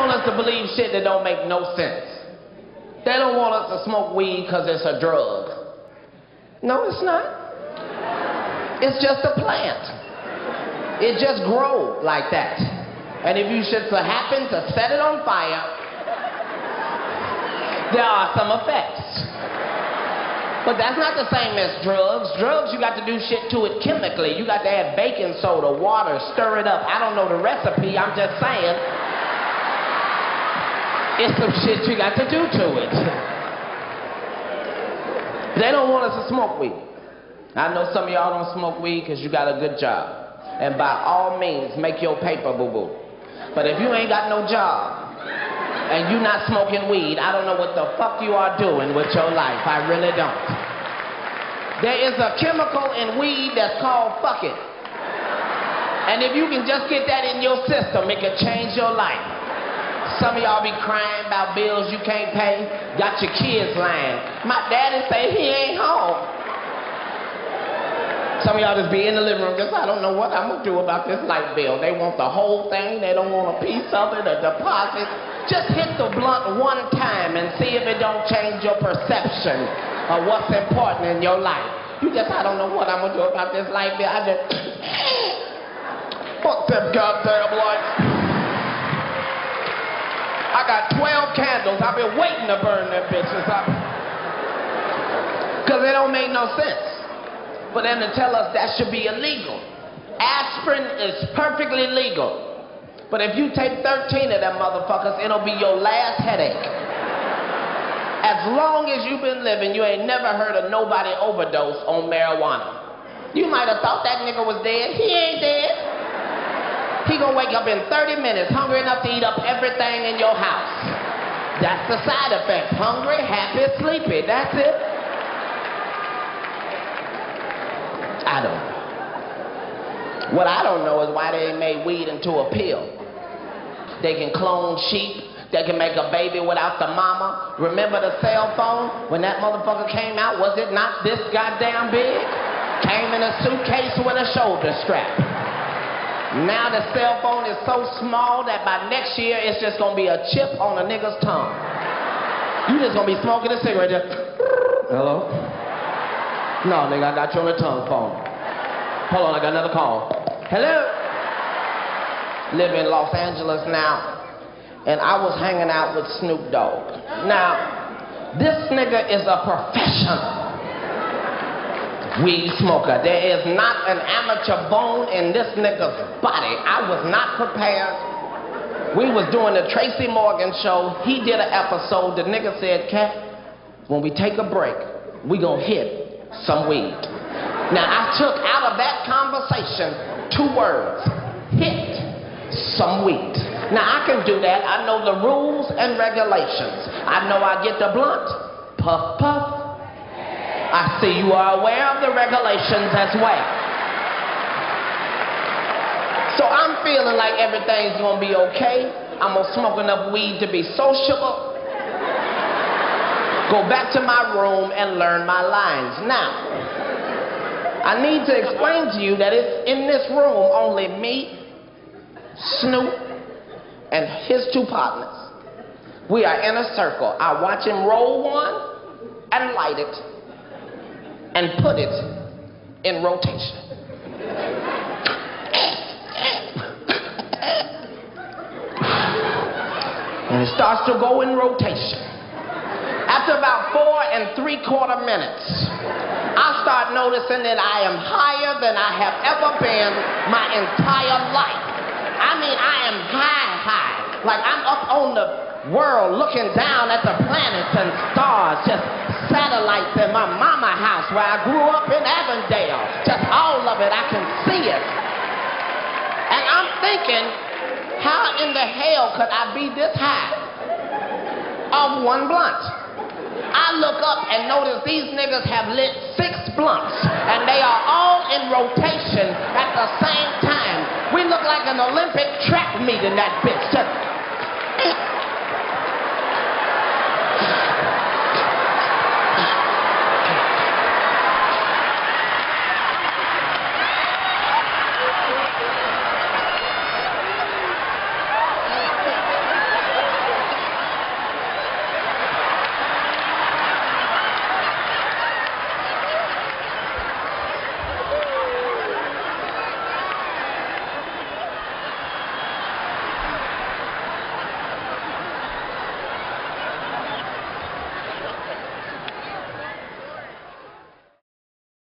want us to believe shit that don't make no sense. They don't want us to smoke weed because it's a drug. No, it's not. It's just a plant. It just grows like that. And if you should happen to set it on fire, there are some effects. But that's not the same as drugs. Drugs, you got to do shit to it chemically. You got to add baking soda, water, stir it up. I don't know the recipe, I'm just saying. It's some shit you got to do to it. They don't want us to smoke weed. I know some of y'all don't smoke weed because you got a good job. And by all means, make your paper, boo-boo. But if you ain't got no job, and you not smoking weed, I don't know what the fuck you are doing with your life. I really don't. There is a chemical in weed that's called fuck it. And if you can just get that in your system, it can change your life. Some of y'all be crying about bills you can't pay. Got your kids lying. My daddy say he ain't home. Some of y'all just be in the living room, just I don't know what I'm gonna do about this light bill. They want the whole thing. They don't want a piece of it, a deposit. Just hit the blunt one time and see if it don't change your perception of what's important in your life. You just, I don't know what I'm gonna do about this light bill. I just, fuck them goddamn lights. I got 12 candles. I've been waiting to burn them bitches up. Because they don't make no sense. For them to tell us that should be illegal. Aspirin is perfectly legal. But if you take 13 of them motherfuckers, it'll be your last headache. As long as you've been living, you ain't never heard of nobody overdose on marijuana. You might have thought that nigga was dead. He ain't dead. He gonna wake up in 30 minutes, hungry enough to eat up everything in your house. That's the side effect. Hungry, happy, sleepy. That's it. I don't know. What I don't know is why they made weed into a pill. They can clone sheep. They can make a baby without the mama. Remember the cell phone? When that motherfucker came out, was it not this goddamn big? Came in a suitcase with a shoulder strap. Now the cell phone is so small that by next year it's just gonna be a chip on a nigga's tongue. You just gonna be smoking a cigarette just, hello? No, nigga, I got you on the tongue phone. Hold on, I got another call. Hello? Live in Los Angeles now, and I was hanging out with Snoop Dogg. Now, this nigga is a professional weed smoker. There is not an amateur bone in this nigga's body. I was not prepared. We was doing the Tracy Morgan show. He did an episode. The nigga said, Cat, when we take a break, we gonna hit some weed. Now, I took out of that conversation 2 words. Hit some weed. Now, I can do that. I know the rules and regulations. I know I get the blunt. Puff, puff. I see you are aware of the regulations as well. So I'm feeling like everything's gonna be okay. I'm gonna smoke enough weed to be sociable. Go back to my room and learn my lines. Now, I need to explain to you that it's in this room only me, Snoop, and his 2 partners. We are in a circle. I watch him roll one and light it and put it in rotation. And it starts to go in rotation. After about 4 3/4 minutes, I start noticing that I am higher than I have ever been my entire life. I mean, I am high. Like I'm up on the world looking down at the planets and stars, just satellites in my mama house where I grew up in Avondale. Just all of it, I can see it. And I'm thinking, how in the hell could I be this high off 1 blunt? I look up and notice these niggas have lit 6 blunts, and they are all in rotation at the same time. We look like an Olympic track meet in that bitch. Just